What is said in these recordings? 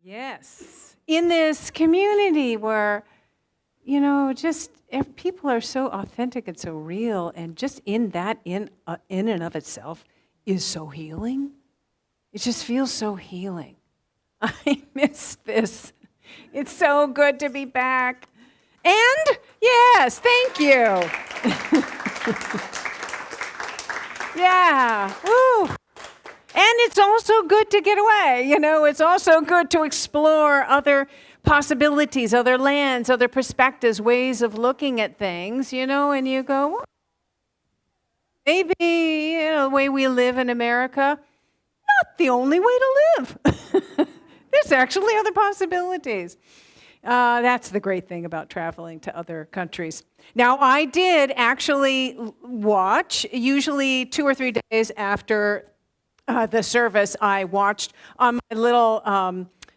Yes. In this community where, just if people are so authentic and so real, and just in that, in and of itself, is so healing. It just feels so healing. I miss this. It's so good to be back. And yes, thank you. Yeah. Woo. And it's also good to get away. It's also good to explore other possibilities, other lands, other perspectives, ways of looking at things, and you go, well, maybe, the way we live in America, not the only way to live. There's actually other possibilities. That's the great thing about traveling to other countries. Now, I did actually watch, usually 2 or 3 days after the service, I watched on my little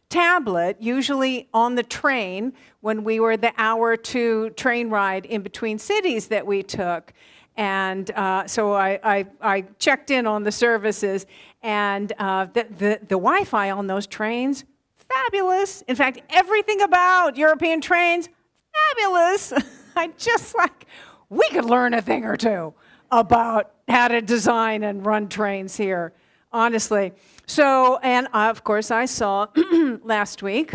tablet, usually on the train, when we were the hour or 2 train ride in between cities that we took. And so I checked in on the services, and the Wi-Fi on those trains, fabulous. In fact, everything about European trains, fabulous. We could learn a thing or two about how to design and run trains here, honestly. So, and of course, I saw last week,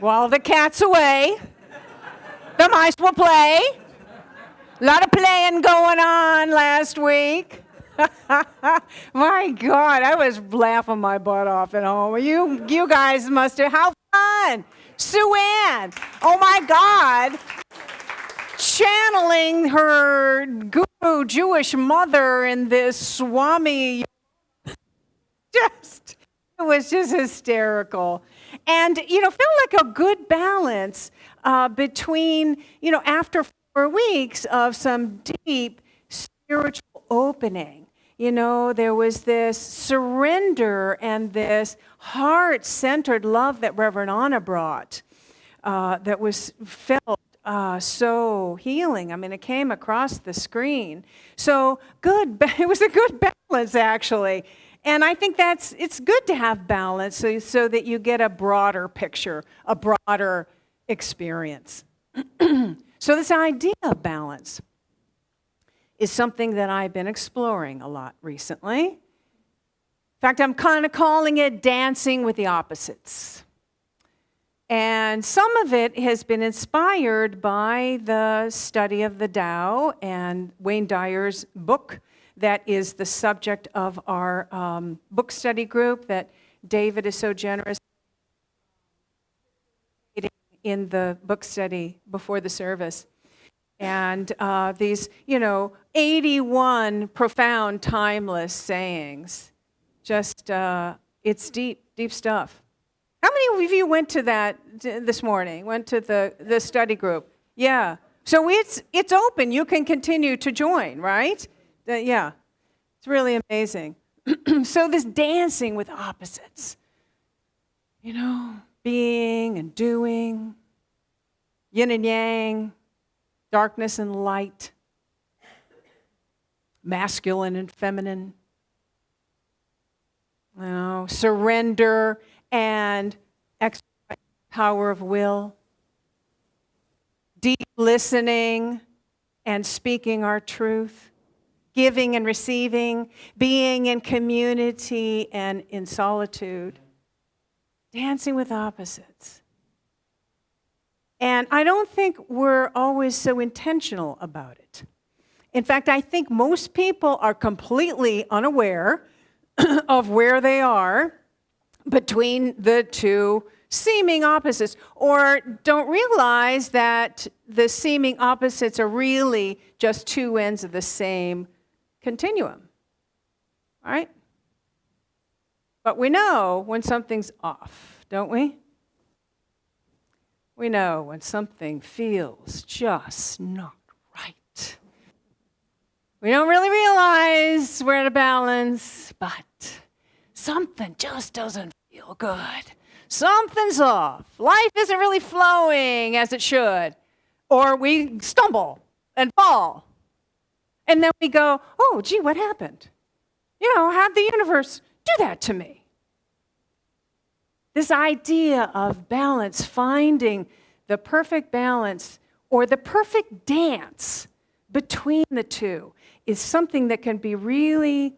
while the cat's away, the mice will play. A lot of playing going on last week. My God, I was laughing my butt off at home. You guys must have, how fun. Sue-Ann, oh my God, channeling her guru Jewish mother in this Swami. It was just hysterical. And, felt like a good balance between, after 4 weeks of some deep spiritual opening. There was this surrender and this heart-centered love that Reverend Anna brought that was felt so healing. I mean, it came across the screen. So good. It was a good balance, actually. And I think it's good to have balance so that you get a broader picture, a broader experience. So this idea of balance is something that I've been exploring a lot recently. In fact, I'm kind of calling it dancing with the opposites. And some of it has been inspired by the study of the Tao and Wayne Dyer's book that is the subject of our book study group that David is so generous in the book study before the service. And these, 81 profound, timeless sayings. Just, it's deep, deep stuff. How many of you went to that this morning? Went to the study group? Yeah. So it's open. You can continue to join, right? Yeah. It's really amazing. So this dancing with opposites. Being and doing, yin and yang, darkness and light, masculine and feminine, surrender and exercise power of will, deep listening and speaking our truth, giving and receiving, being in community and in solitude, dancing with opposites. And I don't think we're always so intentional about it. In fact, I think most people are completely unaware of where they are between the two seeming opposites, or don't realize that the seeming opposites are really just two ends of the same continuum. All right? But we know when something's off, don't we? We know when something feels just not right. We don't really realize we're at a balance, but something just doesn't feel good. Something's off. Life isn't really flowing as it should. Or we stumble and fall. And then we go, oh, gee, what happened? How'd the universe do that to me? This idea of balance, finding the perfect balance or the perfect dance between the two, is something that can be really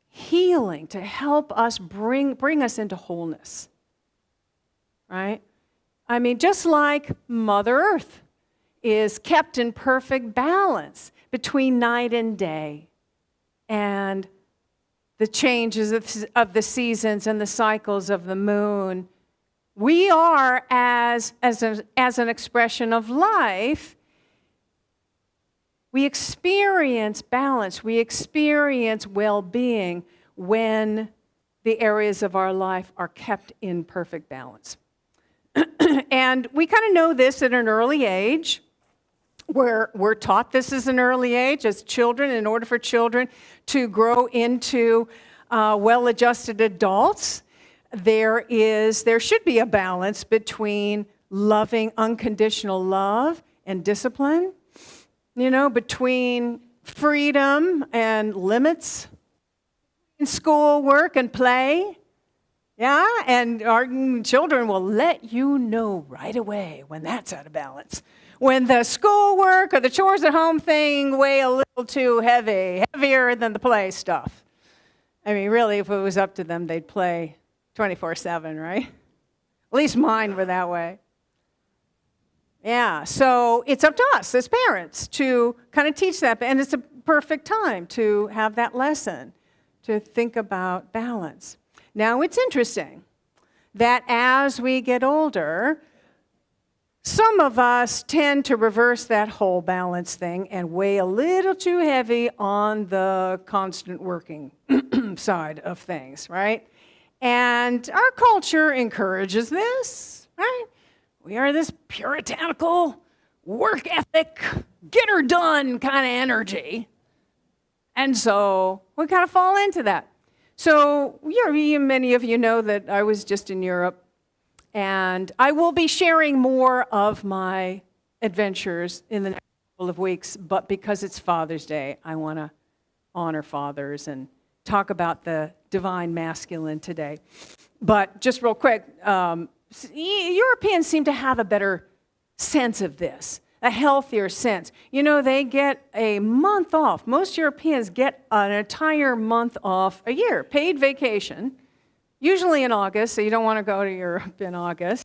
healing to help us bring us into wholeness, right? I mean, just like Mother Earth is kept in perfect balance between night and day and the changes of the seasons and the cycles of the moon, we are, as an expression of life, we experience balance, we experience well-being when the areas of our life are kept in perfect balance. And we kind of know this at an early age. We're taught this as an early age as children, in order for children to grow into well-adjusted adults. There should be a balance between loving unconditional love and discipline, between freedom and limits, in school, work, and play. Yeah, and our children will let you know right away when that's out of balance. When the schoolwork or the chores at home thing weigh a little too heavy, heavier than the play stuff. I mean, really, if it was up to them, they'd play 24/7, right? At least mine were that way. Yeah, so it's up to us as parents to kind of teach that, and it's a perfect time to have that lesson, to think about balance. Now, it's interesting that as we get older, some of us tend to reverse that whole balance thing and weigh a little too heavy on the constant working side of things, right? And our culture encourages this, right? We are this puritanical, work ethic, get her done kind of energy. And so we kind of fall into that. So many of you know that I was just in Europe, and I will be sharing more of my adventures in the next couple of weeks, but because it's Father's Day, I want to honor fathers and talk about the divine masculine today. But just real quick, Europeans seem to have a better sense of this, a healthier sense. They get a month off. Most Europeans get an entire month off a year, paid vacation, usually in August, so you don't want to go to Europe in August.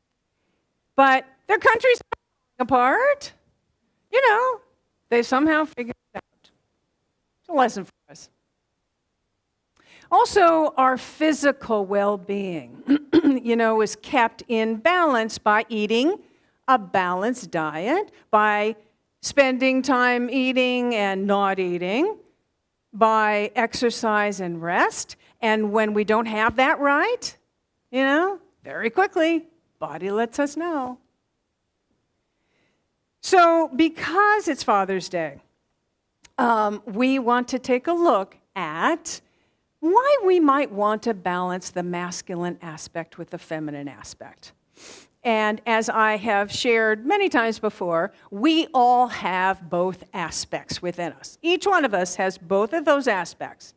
But their country's falling apart. They somehow figured it out. It's a lesson for us. Also, our physical well-being, is kept in balance by eating a balanced diet, by spending time eating and not eating, by exercise and rest. And when we don't have that right, very quickly, body lets us know. So because it's Father's Day, we want to take a look at why we might want to balance the masculine aspect with the feminine aspect. And as I have shared many times before, we all have both aspects within us. Each one of us has both of those aspects.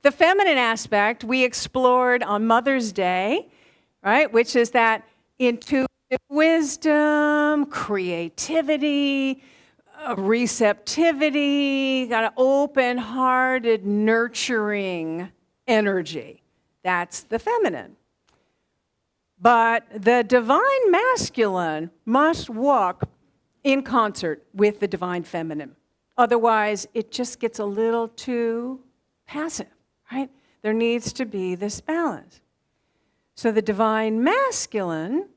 The feminine aspect we explored on Mother's Day, right, which is that intuitive wisdom, creativity, receptivity, kind of open-hearted, nurturing energy. That's the feminine. But the divine masculine must walk in concert with the divine feminine. Otherwise, it just gets a little too passive, right? There needs to be this balance. So the divine masculine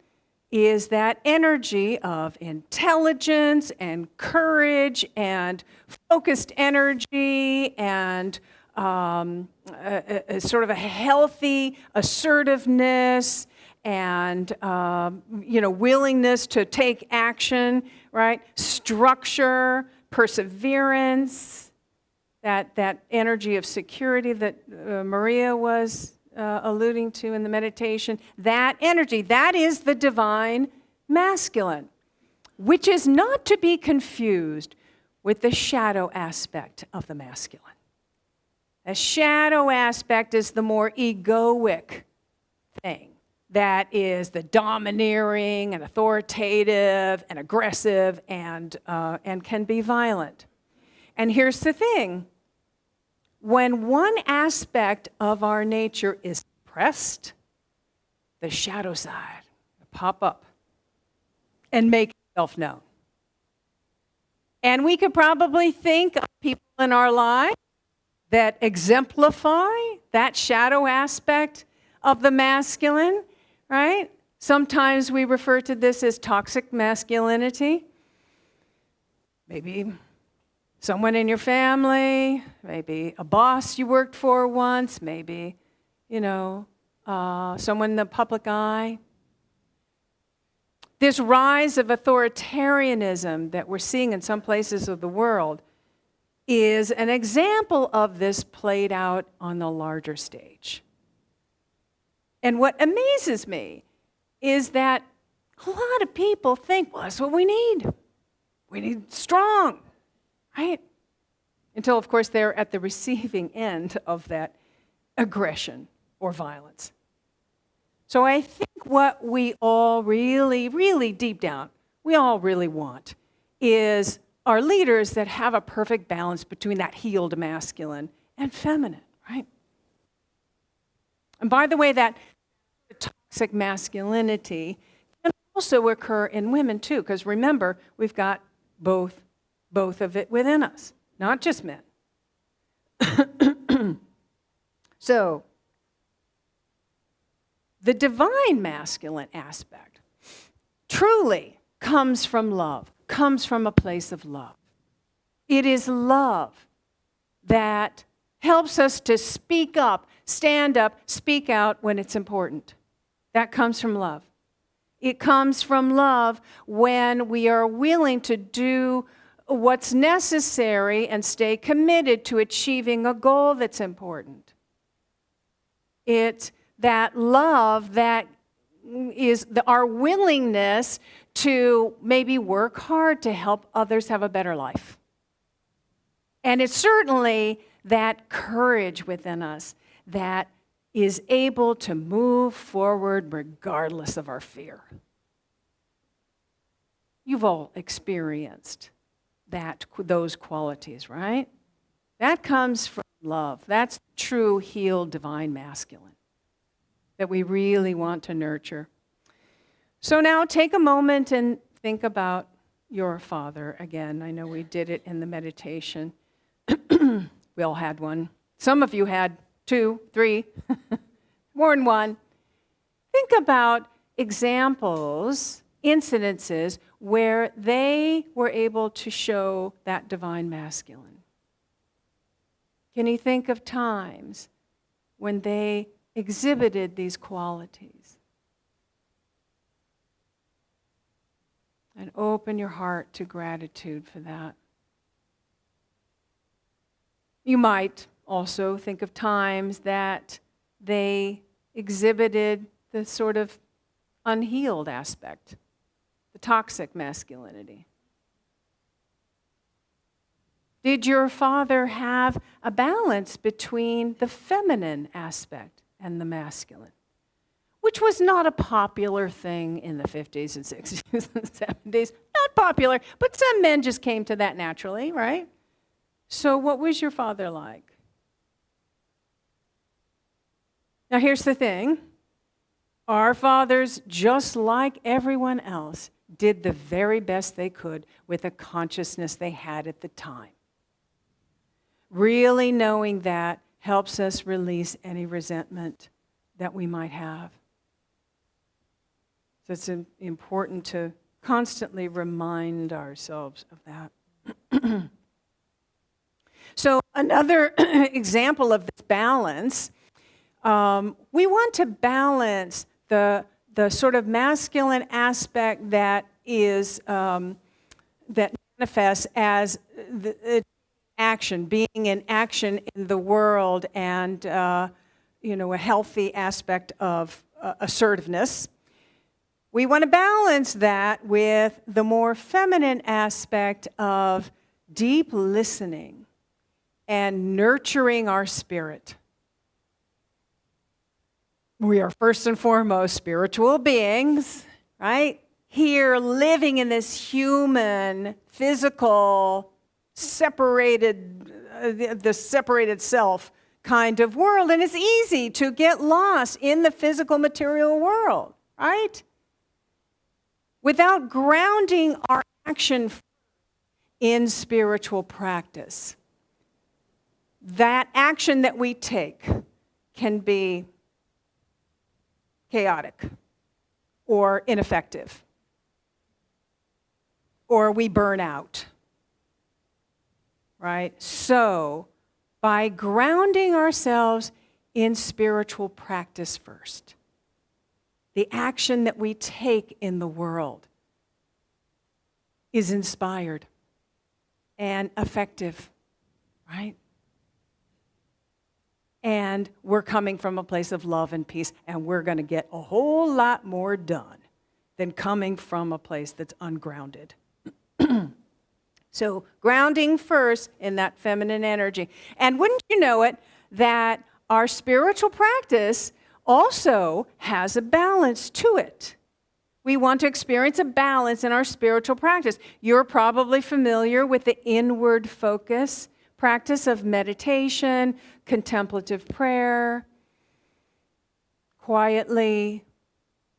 is that energy of intelligence and courage and focused energy and sort of a healthy assertiveness and willingness to take action, right? Structure, perseverance, that energy of security that Maria was alluding to in the meditation. That energy, that is the divine masculine, which is not to be confused with the shadow aspect of the masculine. The shadow aspect is the more egoic thing. that is the domineering and authoritative and aggressive and can be violent. And here's the thing. When one aspect of our nature is suppressed, the shadow side will pop up and make itself known. And we could probably think of people in our life that exemplify that shadow aspect of the masculine, right? Sometimes we refer to this as toxic masculinity. Maybe someone in your family, maybe a boss you worked for once, maybe, someone in the public eye. This rise of authoritarianism that we're seeing in some places of the world is an example of this played out on the larger stage. And what amazes me is that a lot of people think, well, that's what we need. We need strong, right? Until, of course, they're at the receiving end of that aggression or violence. So I think what we all really, really deep down, we all really want is our leaders that have a perfect balance between that healed masculine and feminine, right? And by the way, that toxic masculinity can also occur in women too, because remember, we've got both of it within us, not just men. So, the divine masculine aspect truly comes from love, comes from a place of love. It is love that helps us to speak up, stand up, speak out when it's important. That comes from love. It comes from love when we are willing to do what's necessary and stay committed to achieving a goal that's important. It's that love that is our willingness to maybe work hard to help others have a better life. And it's certainly that courage within us that is able to move forward regardless of our fear. You've all experienced those qualities, right? That comes from love. That's true, healed, divine masculine that we really want to nurture. So now take a moment and think about your father again. I know we did it in the meditation. We all had one. Some of you had 2, 3, more than one. Think about examples, incidences where they were able to show that divine masculine. Can you think of times when they exhibited these qualities? And open your heart to gratitude for that. You might also think of times that they exhibited the sort of unhealed aspect, the toxic masculinity. Did your father have a balance between the feminine aspect and the masculine? Which was not a popular thing in the 50s and 60s and 70s. Not popular, but some men just came to that naturally, right? So what was your father like? Now here's the thing. Our fathers, just like everyone else, did the very best they could with the consciousness they had at the time. Really knowing that helps us release any resentment that we might have. So it's important to constantly remind ourselves of that. So another example of this balance, we want to balance the sort of masculine aspect that is that manifests as the action, being in action in the world, and a healthy aspect of assertiveness. We want to balance that with the more feminine aspect of deep listening and nurturing our spirit. We are first and foremost spiritual beings, right? Here living in this human, physical, separated, the separated self kind of world. And it's easy to get lost in the physical material world, right? Without grounding our action in spiritual practice. That action that we take can be chaotic or ineffective, or we burn out, right? So, by grounding ourselves in spiritual practice first, the action that we take in the world is inspired and effective, right? And we're coming from a place of love and peace, and we're going to get a whole lot more done than coming from a place that's ungrounded. So grounding first in that feminine energy. And wouldn't you know it, that our spiritual practice also has a balance to it. We want to experience a balance in our spiritual practice. You're probably familiar with the inward focus practice of meditation, contemplative prayer, quietly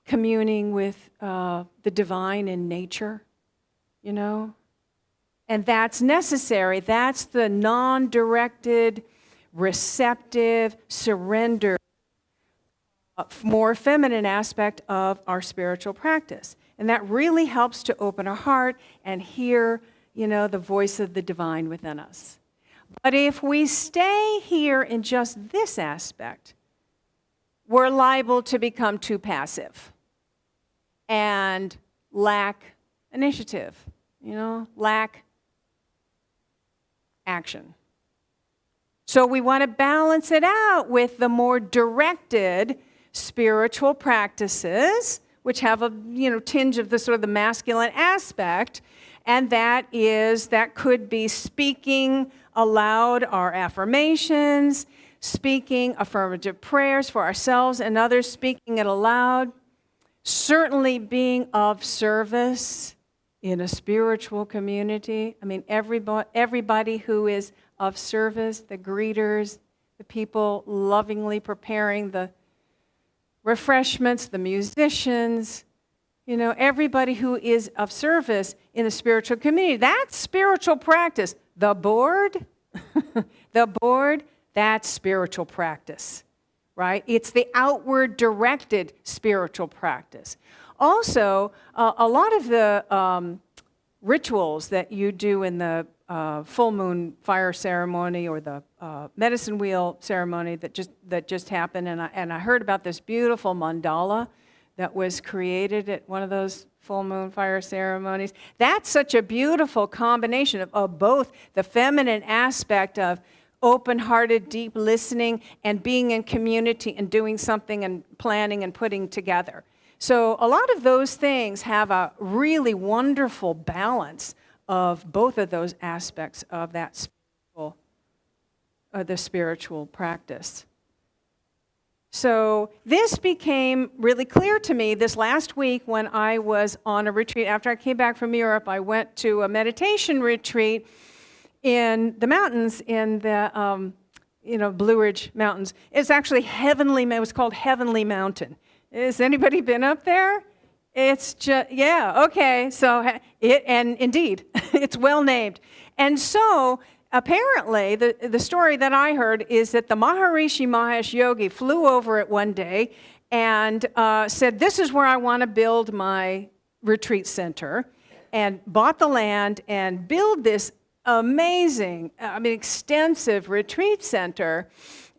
communing with the divine in nature, you know? And that's necessary. That's the non-directed, receptive, surrender, more feminine aspect of our spiritual practice. And that really helps to open our heart and hear, you know, the voice of the divine within us. But if we stay here in just this aspect, we're liable to become too passive and lack initiative, you know, lack action. So we want to balance it out with the more directed spiritual practices, which have a, you know, tinge of the sort of the masculine aspect, and that could be speaking aloud our affirmations, speaking affirmative prayers for ourselves and others, speaking it aloud, certainly being of service in a spiritual community. I mean, everybody who is of service, the greeters, the people lovingly preparing the refreshments, the musicians, you know, everybody who is of service in the spiritual community. That's spiritual practice. The board, that's spiritual practice, right? It's the outward directed spiritual practice. Also, a lot of the rituals that you do in the full moon fire ceremony or the medicine wheel ceremony that just happened, and I heard about this beautiful mandala that was created at one of those full moon fire ceremonies. That's such a beautiful combination of both the feminine aspect of open-hearted, deep listening, and being in community and doing something and planning and putting together. So a lot of those things have a really wonderful balance of both of those aspects of that the spiritual practice. So this became really clear to me this last week when I was on a retreat. After I came back from Europe, I went to a meditation retreat in the mountains, in the Blue Ridge Mountains. It's actually heavenly. It was called Heavenly Mountain. Has anybody been up there? It's just, yeah, okay. So and indeed, it's well named. And so apparently, the story that I heard is that the Maharishi Mahesh Yogi flew over it one day and said, this is where I want to build my retreat center, and bought the land and build this amazing, extensive retreat center.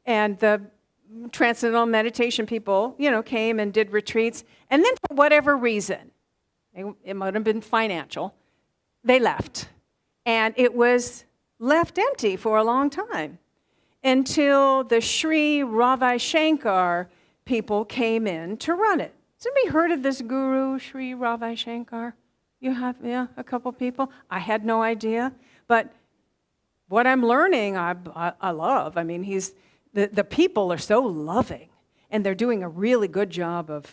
And the Transcendental Meditation people, came and did retreats. And then for whatever reason, it might have been financial, they left. And it was left empty for a long time until the Sri Ravi Shankar people came in to run it. Has anybody heard of this guru, Sri Ravi Shankar? You have, yeah, a couple people? I had no idea. But what I'm learning, I love. I mean, the people are so loving. and they're doing a really good job of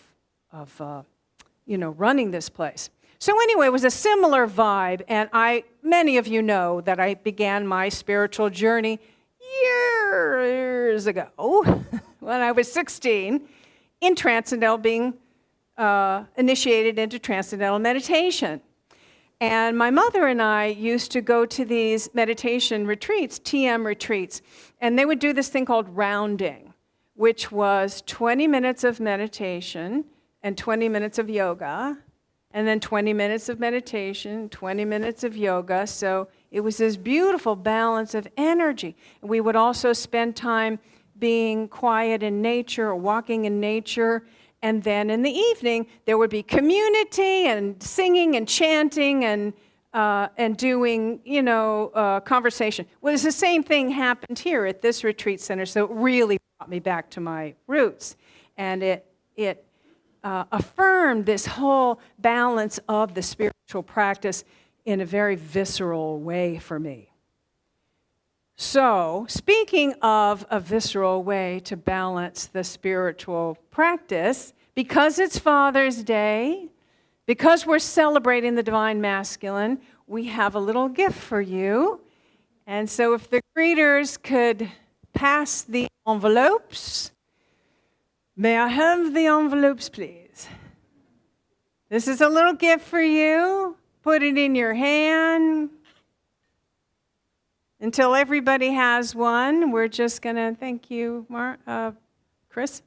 running this place. So anyway, it was a similar vibe, and many of you know that I began my spiritual journey years ago when I was 16 in Transcendental, being initiated into Transcendental meditation. And my mother and I used to go to these meditation retreats, TM retreats, and they would do this thing called rounding, which was 20 minutes of meditation and 20 minutes of yoga, and then 20 minutes of meditation, 20 minutes of yoga. So it was this beautiful balance of energy. We would also spend time being quiet in nature or walking in nature. And then in the evening, there would be community and singing and chanting and doing, conversation. Well, it's the same thing happened here at this retreat center, so it really brought me back to my roots. And it affirmed this whole balance of the spiritual practice in a very visceral way for me. So, speaking of a visceral way to balance the spiritual practice, because it's Father's Day, because we're celebrating the Divine Masculine, we have a little gift for you. And so if the greeters could pass the envelopes. May I have the envelopes, please? This is a little gift for you. Put it in your hand. Until everybody has one, we're just going to thank you, Chris.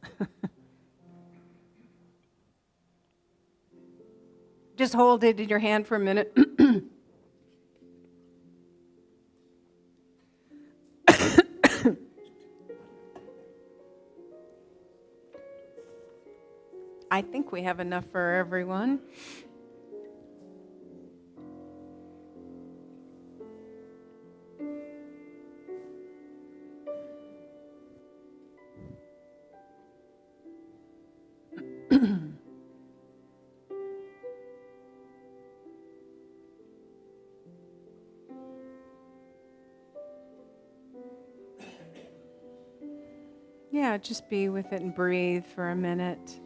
Just hold it in your hand for a minute. I think we have enough for everyone. Yeah, just be with it and breathe for a minute.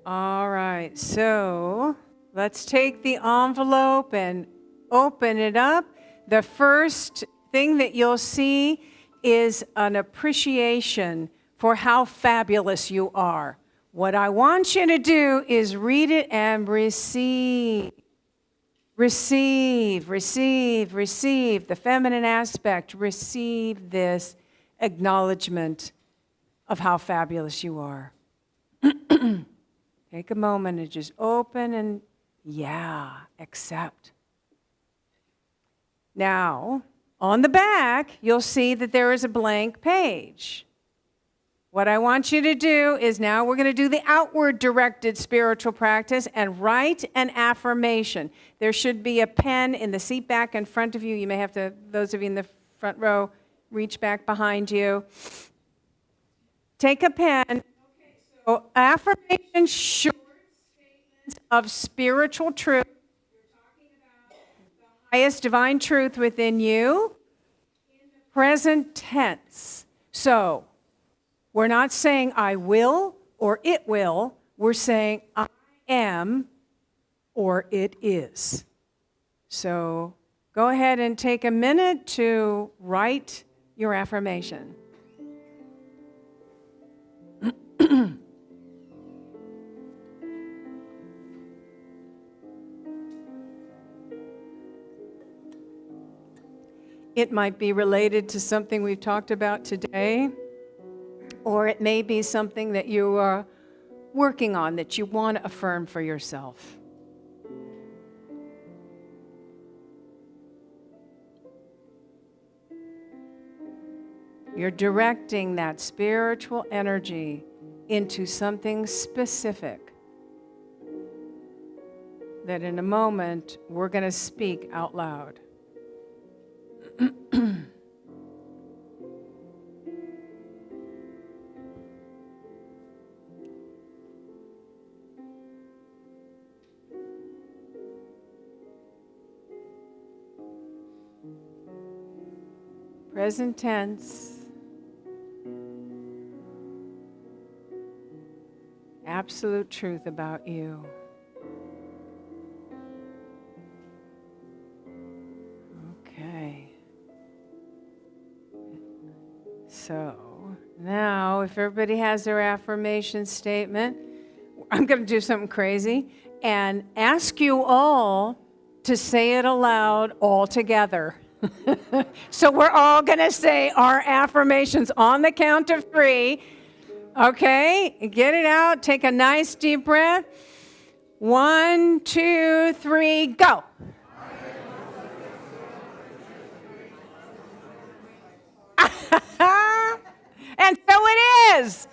All right, so let's take the envelope and open it up. The first thing that you'll see is an appreciation for how fabulous you are. What I want you to do is read it and receive. Receive, receive, receive. The feminine aspect, receive this acknowledgement of how fabulous you are. Take a moment and just open and, accept. Now, on the back, you'll see that there is a blank page. What I want you to do is now we're going to do the outward directed spiritual practice and write an affirmation. There should be a pen in the seat back in front of you. You may have to, those of you in the front row, reach back behind you. Take a pen. So affirmation, short statements of spiritual truth. You're talking about the highest divine truth within you in the present tense. So we're not saying I will or it will. We're saying I am or it is. So go ahead and take a minute to write your affirmation. It might be related to something we've talked about today, or it may be something that you are working on that you want to affirm for yourself. You're directing that spiritual energy into something specific that in a moment we're going to speak out loud. Present tense. Absolute truth about you. Okay. So now, if everybody has their affirmation statement, I'm going to do something crazy and ask you all to say it aloud all together. So we're all going to say our affirmations on the count of 3. Okay, get it out. Take a nice deep breath. 1, 2, 3, go. And so it is.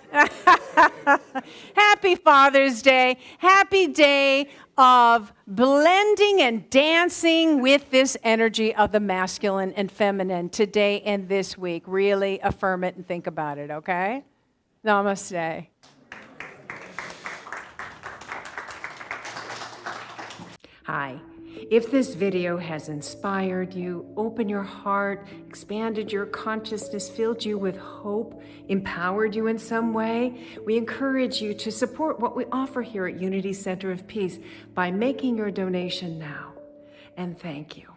Happy Father's Day. Happy day of blending and dancing with this energy of the masculine and feminine today and this week. Really affirm it and think about it, okay? Namaste. Hi. If this video has inspired you, opened your heart, expanded your consciousness, filled you with hope, empowered you in some way, we encourage you to support what we offer here at Unity Center of Peace by making your donation now. And thank you.